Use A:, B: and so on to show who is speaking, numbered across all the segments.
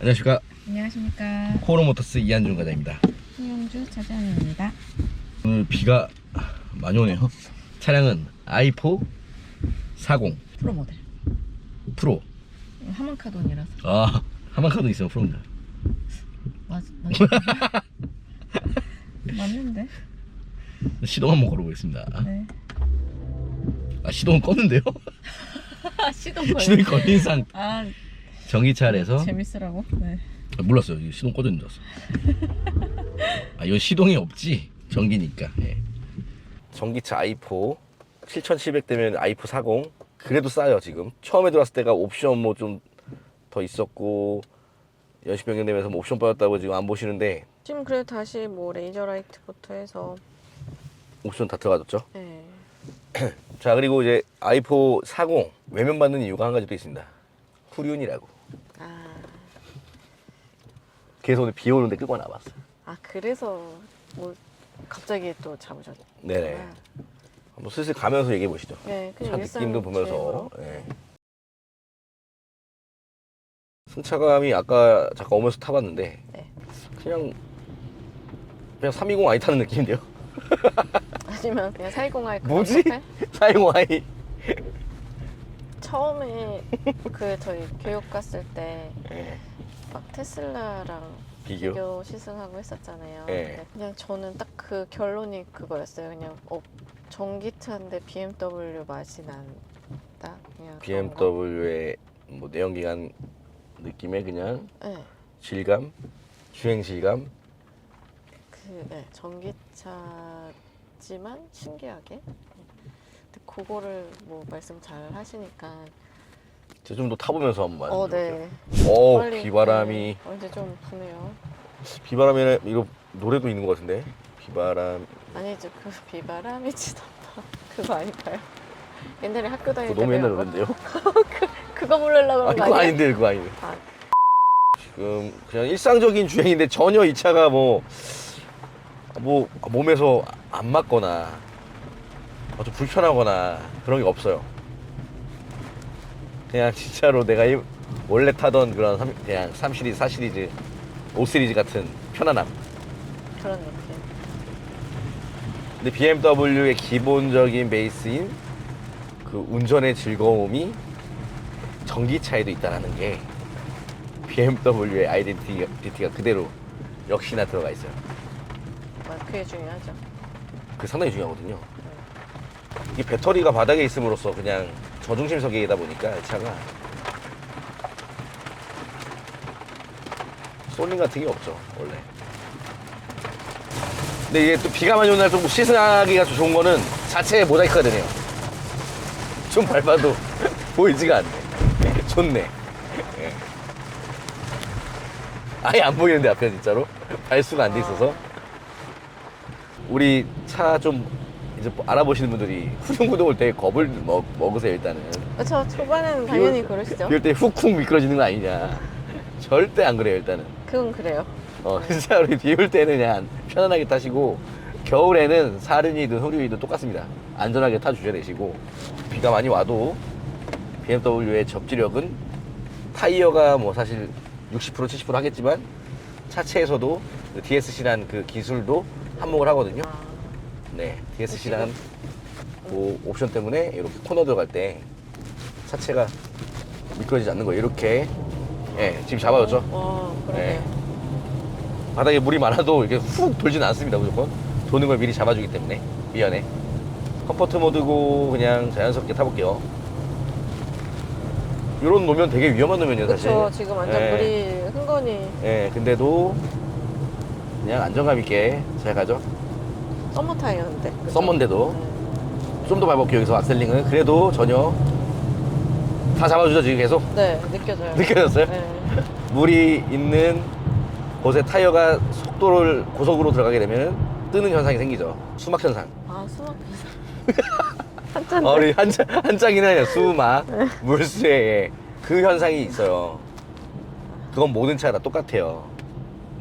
A: 안녕하십니까.
B: 안녕하십니까.
A: 코오롱모터스 이한준 과장입니다.
B: 신용주 차장입니다.
A: 오늘 비가 많이 오네요. 차량은 i4 40
B: 프로 모델.
A: 프로.
B: 하만카돈이라서.
A: 아, 하만카돈 있으면 프로입니다.
B: 맞는데?
A: 시동 한번 걸어보겠습니다.
B: 네.
A: 아, 시동은 껐는데요? 시동이 걸린 상.
B: 아,
A: 전기차에서
B: 재밌으라고? 네.
A: 몰랐어요. 이거 시동 꺼져 있는 줄 알았어. 아, 이건 시동이 없지. 전기니까. 예. 전기차 i4 7,700대면 i4 40. 그래도 싸요 지금. 처음에 들어왔을 때가 옵션 뭐 좀 더 있었고 연식 변경되면서 뭐 옵션 빠졌다고 지금 안 보시는데
B: 지금 그래도 다시 뭐 레이저 라이트부터 해서
A: 옵션 다 들어가졌죠.
B: 네.
A: 자, 그리고 이제 i4 40 외면 받는 이유가 한 가지 또 있습니다. 후륜이라고.
B: 아,
A: 그래서 오늘 비 오는데 끄고 나왔어요.
B: 그래서 뭐 갑자기 또 잡으셨네.
A: 네네. 한번 슬슬 가면서 얘기해 보시죠.
B: 네,
A: 차
B: 그냥
A: 느낌도 보면서.
B: 주행으로.
A: 예. 승차감이 아까 잠깐 오면서 타봤는데
B: 네.
A: 그냥 320 i 타는 느낌인데요.
B: 아니면 그냥 420i
A: 뭐지? 420 i.
B: 처음에 그 저희 교육 갔을 때
A: 예.
B: 막 테슬라랑
A: 비교.
B: 비교 시승하고 했었잖아요.
A: 네.
B: 근데 그냥 저는 딱 그 결론이 그거였어요. 그냥 전기차인데 BMW 맛이 난다. 그냥 그런 거.
A: BMW의 뭐 내연기관 느낌의 그냥
B: 네,
A: 질감, 주행 질감.
B: 네, 전기차지만 신기하게. 근데 그거를 뭐 말씀 잘 하시니까.
A: 저 좀 더 타보면서 한번.
B: 네.
A: 오,
B: 빨리,
A: 비바람이.
B: 네, 이제 좀 부네요.
A: 비바람에 이거 노래도 있는 것 같은데. 비바람.
B: 아니죠, 그 비바람이 치던다. 그거 아닐까요? 옛날에 학교 다닐
A: 그거
B: 때
A: 너무 옛날
B: 배운 거?
A: 노래인데요.
B: 그거 부르려고 그런 거
A: 그거
B: 아니에요?
A: 아닌데, 그거 아닌데.
B: 아.
A: 지금 그냥 일상적인 주행인데 전혀 이 차가 뭐 몸에서 안 맞거나 좀 불편하거나 그런 게 없어요. 그냥 진짜로 내가 원래 타던 그런 그냥 3시리즈, 4시리즈, 5시리즈 같은 편안함.
B: 그런 느낌.
A: 근데 BMW의 기본적인 베이스인 그 운전의 즐거움이 전기차에도 있다는 게 BMW의 아이덴티티가 그대로 역시나 들어가 있어요.
B: 그게 중요하죠.
A: 그게 상당히 중요하거든요. 이 배터리가 바닥에 있음으로써 그냥 저중심석이다 보니까 이 차가 쏠림 같은 게 없죠, 원래. 근데 이게 또 비가 많이 오는 날 좀 시승하기가 좋은 거는 자체에 모자이크가 되네요. 좀 밟아도 보이지가 않네. 좋네. 예. 아예 안 보이는데 앞에 진짜로 발수가 안 돼 있어서. 우리 차 좀 이제 알아보시는 분들이 후륜구동 올 때 겁을 먹으세요 일단은.
B: 그렇죠. 초반에는 당연히 그러시죠.
A: 이럴 때 훅훅 미끄러지는 거 아니냐. 절대 안 그래요 일단은.
B: 그건 그래요.
A: 진짜 우리 비 올 때는 그냥 편안하게 타시고 겨울에는 사륜이든 후륜이든 똑같습니다. 안전하게 타주셔야 되시고 비가 많이 와도 BMW의 접지력은 타이어가 뭐 사실 60% 70% 하겠지만 차체에서도 DSC라는 그 기술도 한몫을 하거든요. 네, DSC라는 그 옵션 때문에 이렇게 코너 들어갈 때 차체가 미끄러지지 않는 거예요. 이렇게 지금 잡아줬죠.
B: 와, 그러네.
A: 네. 바닥에 물이 많아도 이렇게 훅 돌지는 않습니다. 무조건 도는 걸 미리 잡아주기 때문에 미연에 컴포트 모드고 그냥 자연스럽게 타볼게요. 이런 노면 되게 위험한 노면이에요 사실.
B: 그렇죠. 지금 완전 물이 흥건히.
A: 근데도 그냥 안정감 있게 잘 가죠.
B: 서머 타이어인데. 그죠?
A: 썸머인데도
B: 네.
A: 좀 더 밟을게요. 여기서 악셀링은 그래도 전혀 다 잡아주죠 지금 계속.
B: 네, 느껴져요.
A: 느껴졌어요?
B: 네.
A: 물이 있는 곳에 타이어가 속도를 고속으로 들어가게 되면 뜨는 현상이 생기죠. 수막 현상.
B: 수막 한짠데.
A: 우리 한짝이는 아니라 수막, 물수에 그 현상이 있어요. 그건 모든 차가 다 똑같아요.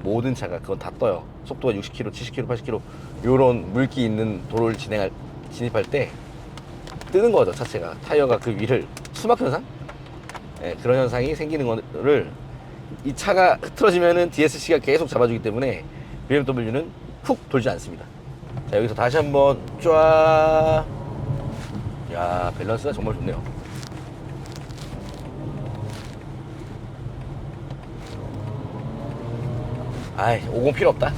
A: 모든 차가 그건 다 떠요. 속도가 60km, 70km, 80km 요런 물기 있는 도로를 진입할 때 뜨는 거죠 차체가. 타이어가 그 위를 수막 현상? 그런 현상이 생기는 거를 이 차가 흐트러지면은 DSC가 계속 잡아주기 때문에 BMW는 훅 돌지 않습니다. 자, 여기서 다시 한번 쫙. 야, 밸런스가 정말 좋네요. 아이, 50 필요 없다.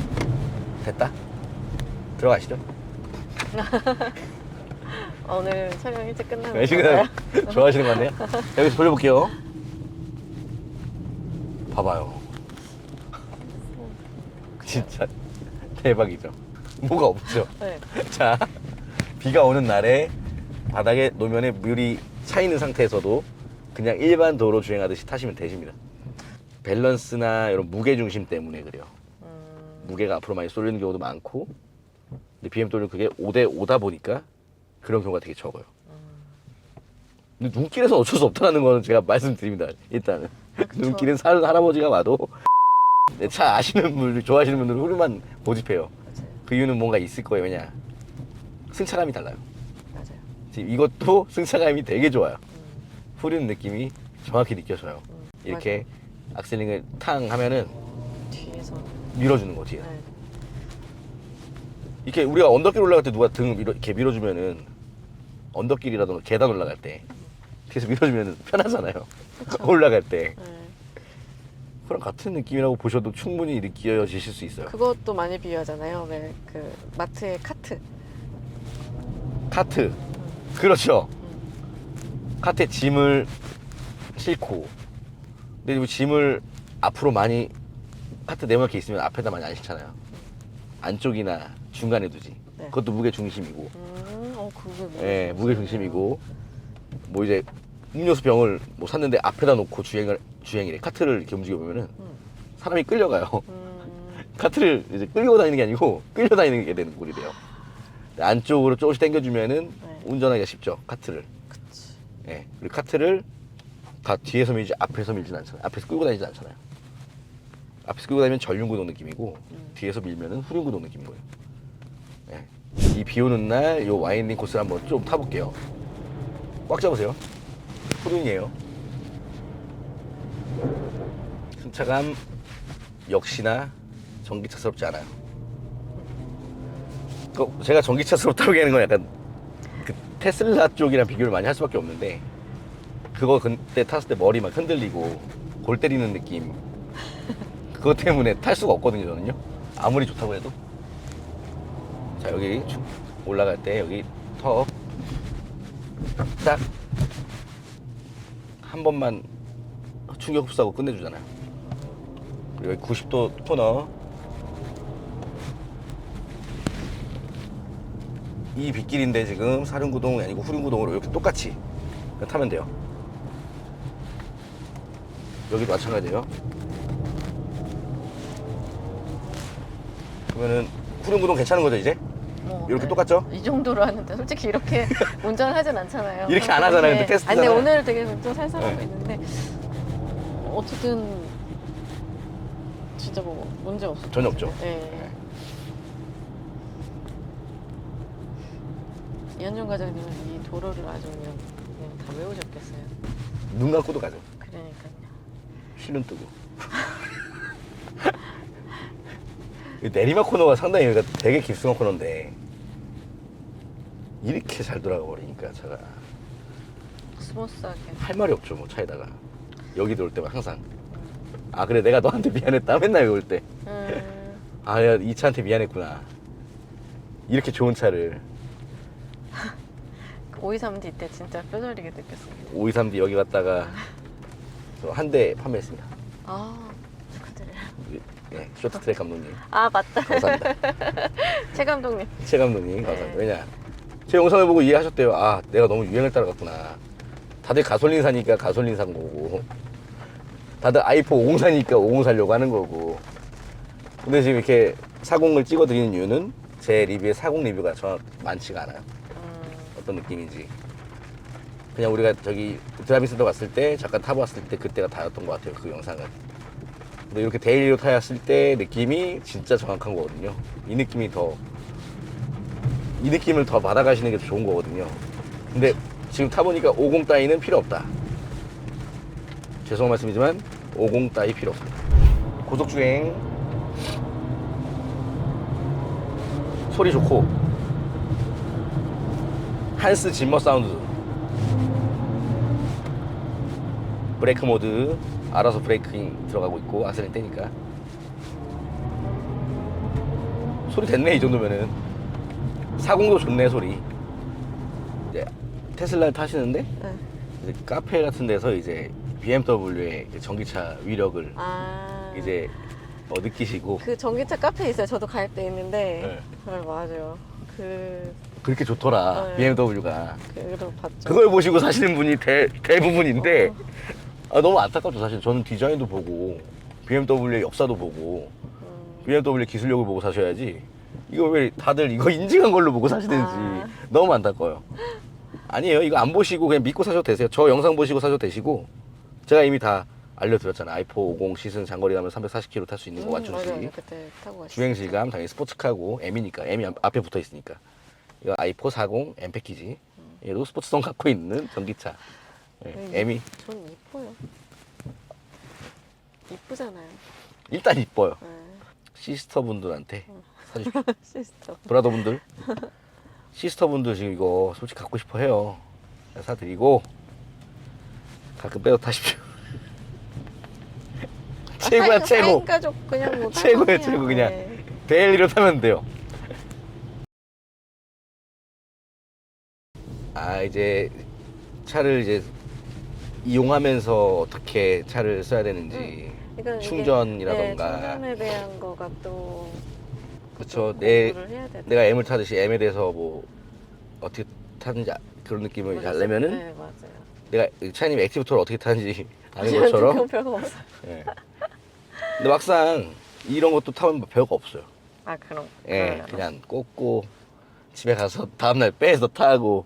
A: 됐다. 들어가시죠.
B: 오늘 촬영 일찍 끝나는
A: 네, 지금
B: 건가요?
A: 좋아하시는 것 같네요. 여기서 돌려볼게요. 봐봐요. 진짜 대박이죠. 뭐가 없죠.
B: 네.
A: 자, 비가 오는 날에 바닥에 노면에 물이 차 있는 상태에서도 그냥 일반 도로 주행하듯이 타시면 되십니다. 밸런스나 이런 무게 중심 때문에 그래요. 무게가 앞으로 많이 쏠리는 경우도 많고, 근데 BMW는 그게 5대 5다 보니까 그런 경우가 되게 적어요. 근데 눈길에서 어쩔 수 없다는 거는 제가 말씀드립니다. 일단은 눈길은 사는 할아버지가 와도 내 차 아시는 분들, 좋아하시는 분들은 후륜만 고집해요.
B: 맞아요.
A: 그 이유는 뭔가 있을 거예요. 왜냐, 승차감이 달라요.
B: 맞아요.
A: 지금 이것도 승차감이 되게 좋아요. 후륜 느낌이 정확히 느껴져요. 이렇게 악셀링을 탕 하면은
B: 뒤에서.
A: 밀어주는 거 뒤에.
B: 네.
A: 이렇게 우리가 언덕길 올라갈 때 누가 등 이렇게 밀어주면은, 언덕길이라던가 계단 올라갈 때 뒤에서 밀어주면은 편하잖아요.
B: 그쵸.
A: 올라갈 때.
B: 네.
A: 그랑 같은 느낌이라고 보셔도 충분히 느껴지실 수 있어요.
B: 그것도 많이 비유하잖아요. 왜 그 마트의 카트.
A: 카트. 그렇죠. 카트에 짐을 싣고. 근데 이 짐을 앞으로 많이 카트 네모나게 있으면 앞에다 많이 안 싣잖아요. 안쪽이나 중간에 두지.
B: 네.
A: 그것도 무게 중심이고.
B: 그게 뭐?
A: 예, 무게 중심이고. 뭐 이제 음료수 병을 뭐 샀는데 앞에다 놓고 주행이래. 카트를 이렇게 움직여 보면은 사람이 끌려가요. 카트를 이제 끌고 다니는 게 아니고 끌려다니게 되는 꼴이 돼요. 안쪽으로 조금씩 당겨주면은
B: 네.
A: 운전하기가 쉽죠. 카트를.
B: 그치.
A: 예. 그리고 카트를 다 뒤에서 밀지 앞에서 밀진 않잖아요. 앞에서 끌고 다니지 않잖아요. 앞에서 끌고 다니면 전륜구동 느낌이고 뒤에서 밀면은 후륜구동 느낌인 거예요. 예. 이 비 오는 날 요 와인딩 코스를 한번 좀 타볼게요. 꽉 잡으세요. 후륜이에요. 승차감 역시나 전기차스럽지 않아요. 제가 전기차스럽다고 하는 건 약간 그 테슬라 쪽이랑 비교를 많이 할 수밖에 없는데, 그거 그때 탔을 때 머리 막 흔들리고 골 때리는 느낌, 그것 때문에 탈 수가 없거든요. 저는요, 아무리 좋다고 해도. 자, 여기 올라갈 때 여기 턱 딱 한 번만 충격 흡수하고 끝내주잖아요. 그리고 여기 90도 코너, 이 빗길인데 지금 사륜구동이 아니고 후륜구동으로 이렇게 똑같이 타면 돼요. 여기도 마찬가지예요. 그러면은 후륜구동 괜찮은 거죠 이제? 이렇게 똑같죠?
B: 이 정도로 하는데 솔직히 이렇게 운전하진 않잖아요.
A: 이렇게 안 하잖아요. 근데
B: 네.
A: 테스트잖아요.
B: 아니, 근데 오늘 되게 운전 살살 하고
A: 네.
B: 있는데 어쨌든 진짜 뭐 문제 없어.
A: 전혀 없죠.
B: 네. 이현준 과장님은 이 도로를 아주 그냥 다 외우셨겠어요.
A: 눈 감고도 가죠.
B: 그러니까요.
A: 실눈 뜨고. 이 내리막 코너가 상당히 여기가 되게 깊숙한 코너인데 이렇게 잘 돌아가 버리니까 차가
B: 스무스하게.
A: 할 말이 없죠. 뭐 차에다가 여기 들어올 때만 항상, 아 그래 내가 너한테 미안했다 맨날 여기 올 때, 아 야 이 차한테 미안했구나. 이렇게 좋은 차를
B: 523D 때 진짜 뼈저리게 느꼈습니다.
A: 523D 여기 갔다가 한 대 판매했습니다.
B: 아, 축하드려요.
A: 예, 쇼트트랙 감독님
B: 아, 맞다.
A: 감사합니다.
B: 최 감독님.
A: 최 감독님 감사합니다.
B: 네.
A: 왜냐, 제 영상을 보고 이해하셨대요. 아 내가 너무 유행을 따라갔구나. 다들 가솔린 사니까 가솔린 산 거고, 다들 아이폰 50 사니까 50 사려고 하는 거고. 근데 지금 이렇게 40을 찍어 드리는 이유는 제 리뷰에 40 리뷰가 많지가 않아요. 어떤 느낌인지. 그냥 우리가 저기 드라이빙 센터 갔을 때 잠깐 타보았을 때 그때가 다였던 것 같아요. 그 영상은. 근데 이렇게 데일리로 타였을 때 느낌이 진짜 정확한 거거든요. 이 느낌을 더 받아가시는 게 더 좋은 거거든요. 근데 지금 타보니까 50 따위는 필요 없다. 죄송한 말씀이지만 50 따위 필요 없습니다. 고속주행 소리 좋고 한스 짐머 사운드, 브레이크 모드 알아서 브레이킹 들어가고 있고 악셀을 떼니까 소리 됐네. 이 정도면은 40도 좋네 소리. 이제 테슬라를 타시는데
B: 네.
A: 이제 카페 같은 데서 이제 BMW의 전기차 위력을 이제 느끼시고.
B: 그 전기차 카페 있어요. 저도 가입돼 있는데.
A: 네.
B: 네, 맞아요.
A: 그렇게 좋더라.
B: 네.
A: BMW가.
B: 그거 봤죠.
A: 그걸 보시고 사시는 분이 대부분인데 너무 안타깝죠. 사실 저는 디자인도 보고 BMW의 역사도 보고 BMW 기술력을 보고 사셔야지. 이거 왜 다들 이거 인증한 걸로 보고 사시는지 너무 안타까워요. 아니에요. 이거 안 보시고 그냥 믿고 사셔도 되세요. 저 영상 보시고 사셔도 되시고, 제가 이미 다 알려드렸잖아요. i4 50 시즌 장거리 가면 340km 탈 수 있는 거 맞춤식.
B: 맞아요. 그때 타고 갔어요.
A: 주행 질감 당연히 스포츠카고 M이니까 M이 앞에 붙어 있으니까. 이거 i4 40 M 패키지. 얘도 스포츠성 갖고 있는 전기차. 네, M이
B: 전 이뻐요. 이쁘잖아요.
A: 일단 이뻐요.
B: 네.
A: 시스터분들한테 사주십시오.
B: 시스터.
A: 브라더분들, 시스터분들 지금 이거 솔직히 갖고 싶어 해요. 사드리고 가끔 빼서 타십시오. 최고야 최고.
B: 사인 가족 그냥 뭐
A: 최고야
B: 따로
A: 최고
B: 해요.
A: 그냥
B: 네.
A: 데일리로 타면 돼요. 이제 차를 이제 이용하면서 어떻게 차를 써야 되는지
B: 그러니까 이게,
A: 충전이라던가.
B: 네, 충전에 대한 거가 또
A: 그렇죠.
B: 공부를 해야 되죠.
A: 내가 M을 타듯이 M에 대해서 뭐 어떻게 타는지 그런 느낌을 잘 내면은
B: 네, 맞아요.
A: 내가 차장님 액티브토를 어떻게 타는지 아는 것처럼.
B: 그건 별거 없어요.
A: 예. 근데 막상 이런 것도 타면 별거 없어요.
B: 그럼.
A: 예, 그냥 꽂고 집에 가서 다음날 빼서 타고.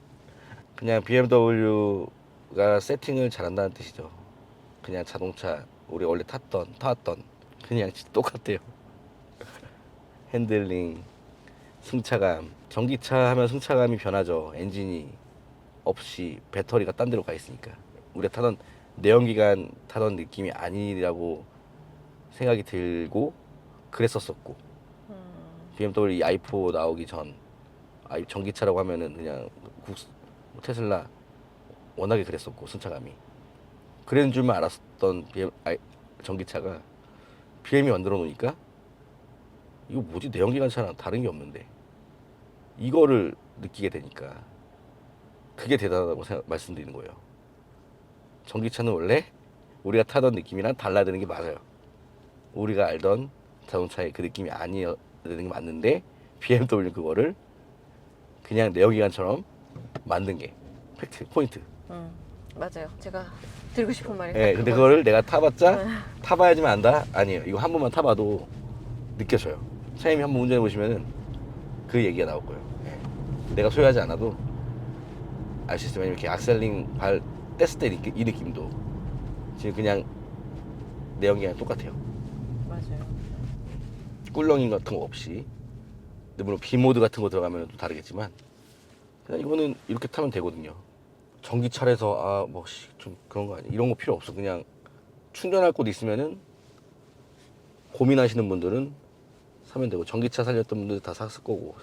A: 그냥 BMW가 세팅을 잘한다는 뜻이죠. 그냥 자동차 우리 원래 타왔던 그냥 똑같아요. 핸들링, 승차감. 전기차 하면 승차감이 변하죠. 엔진이 없이 배터리가 딴 데로 가 있으니까. 우리가 타던 내연기관 타던 느낌이 아니라고 생각이 들고 그랬었었고. BMW i4 나오기 전 전기차라고 하면은 그냥 테슬라 워낙에 그랬었고 승차감이 그랬는 줄만 알았던 전기차가 BM이 만들어 놓으니까 이거 뭐지, 내연기관차랑 다른 게 없는데 이거를 느끼게 되니까 그게 대단하다고 말씀드리는 거예요. 전기차는 원래 우리가 타던 느낌이랑 달라야 되는 게 맞아요. 우리가 알던 자동차의 그 느낌이 아니어야 되는 게 맞는데 BMW 그거를 그냥 내연기관처럼 만든 게 팩트, 포인트.
B: 맞아요. 제가 드리고 싶은 말이.
A: 예, 근데 그거를 내가 타봤자 타봐야지만 안다? 아니에요. 이거 한 번만 타봐도 느껴져요. 차장님이 한번 운전해 보시면은 그 얘기가 나올 거예요. 예. 내가 소유하지 않아도 알 수 있으면 이렇게 악셀링 발 뗐을 때 이 느낌도 지금 그냥 내연기관 똑같아요.
B: 맞아요.
A: 꿀렁임 같은 거 없이. 근데 물론 B모드 같은 거 들어가면 또 다르겠지만 그냥 이거는 이렇게 타면 되거든요. 전기차라서 좀 그런 거 아니야. 이런 거 필요 없어. 그냥 충전할 곳 있으면은 고민하시는 분들은 사면 되고, 전기차 살렸던 분들 다 살 거고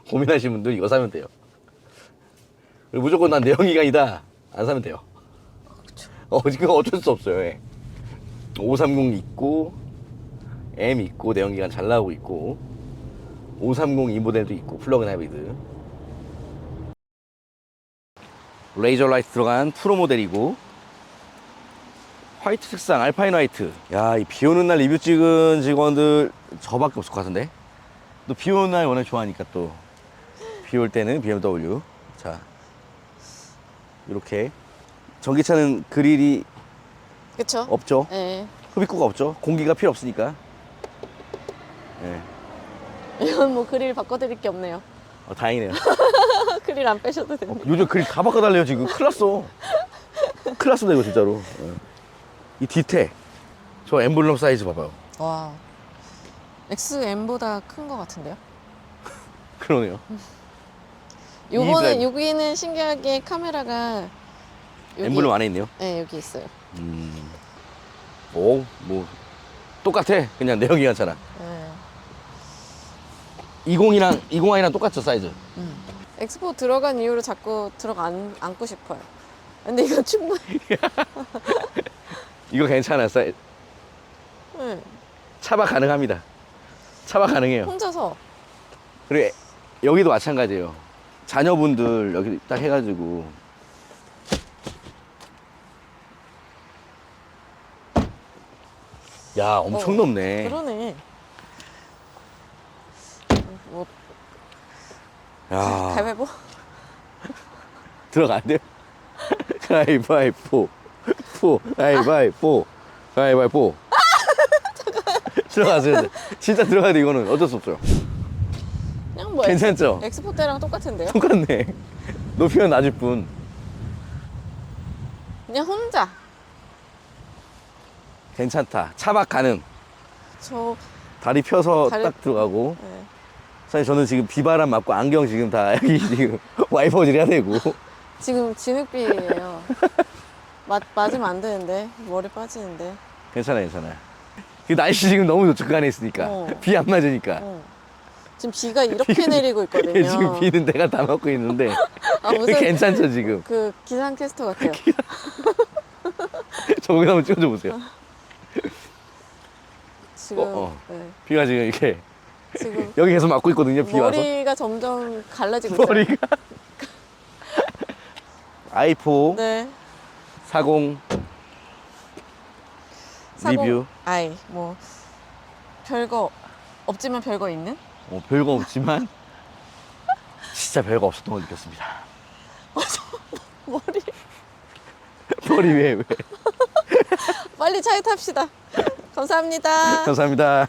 A: 고민하시는 분들 이거 사면 돼요. 그리고 무조건 난 내연기관이다 안 사면 돼요. 지금 어쩔 수 없어요. 예. 530 있고 M 있고 내연기관 잘 나오고 있고 530 이 모델도 있고 플러그인 하이브리드. 레이저 라이트 들어간 프로 모델이고 화이트 색상 알파인 화이트. 야, 이 비 오는 날 리뷰 찍은 직원들 저밖에 없을 것 같은데. 또 비 오는 날 워낙 좋아하니까 또 비 올 때는 BMW. 자, 이렇게 전기차는 그릴이
B: 그쵸?
A: 없죠.
B: 네.
A: 흡입구가 없죠. 공기가 필요 없으니까. 예.
B: 이건 뭐 그릴 바꿔드릴 게 없네요.
A: 다행이네요.
B: 그릴 안 빼셔도 됩니다.
A: 요즘 그릴 다 바꿔달래요 지금. 큰일 났어. 큰일 났습니다 이거 진짜로. 예. 이 뒤태 저 엠블럼 사이즈 봐봐요.
B: 와. XM보다 큰 것 같은데요?
A: 그러네요.
B: 요거는 여기는 신기하게 카메라가 여기,
A: 엠블럼 안에 있네요.
B: 네, 여기 있어요.
A: 오, 뭐 똑같아. 그냥 내연기관차랑.
B: 네.
A: 20이랑 똑같죠 사이즈.
B: 엑스포 들어간 이후로 자꾸 안고 싶어요. 근데 이거 충분히.
A: 이거 괜찮아 사이즈.
B: 네.
A: 차박 가능합니다. 차박 가능해요.
B: 혼자서.
A: 그리고 여기도 마찬가지예요. 자녀분들 여기 딱 해가지고 야 엄청 높네.
B: 그러네. 뭐
A: 야
B: 가위바위보?
A: 들어간대요. 가위바위보 가위바위보 가위바위보 들어가세요. 진짜 들어가야 돼. 이거는 어쩔 수 없어요.
B: 그냥 뭐
A: 괜찮죠?
B: 엑스포 때랑 똑같은데요?
A: 똑같네. 높이는 낮을 뿐.
B: 그냥 혼자.
A: 괜찮다. 차박 가능.
B: 저
A: 다리 펴서
B: 다리-
A: 딱 들어가고.
B: 네.
A: 사실 저는 지금 비바람 맞고 안경 지금 다 여기 지금 와이퍼질 해야 되고.
B: 지금 진흙비예요. 맞으면 안 되는데 머리 빠지는데.
A: 괜찮아. 그 날씨 지금 너무 저쪽간에 있으니까
B: 어.
A: 비 안 맞으니까.
B: 지금 비가 이렇게 내리고 있거든요.
A: 지금 비는 내가 다 맞고 있는데
B: 아, 무슨
A: 괜찮죠 지금.
B: 그 기상캐스터 같아요.
A: 저 거기 한번 찍어줘 보세요.
B: 지금 네.
A: 비가 지금 이렇게
B: 지금
A: 여기 계속 맞고 있거든요. 비 와서.
B: 머리가 점점 갈라지고 있어요.
A: 머리가. 아이포
B: 네.
A: 40 리뷰.
B: 아이 뭐 별거 없지만 별거 있는?
A: 별거 없지만 진짜 별거 없었던 걸 느꼈습니다.
B: 머리
A: 머리 왜?
B: 빨리 차에 탑시다. 감사합니다.
A: 감사합니다.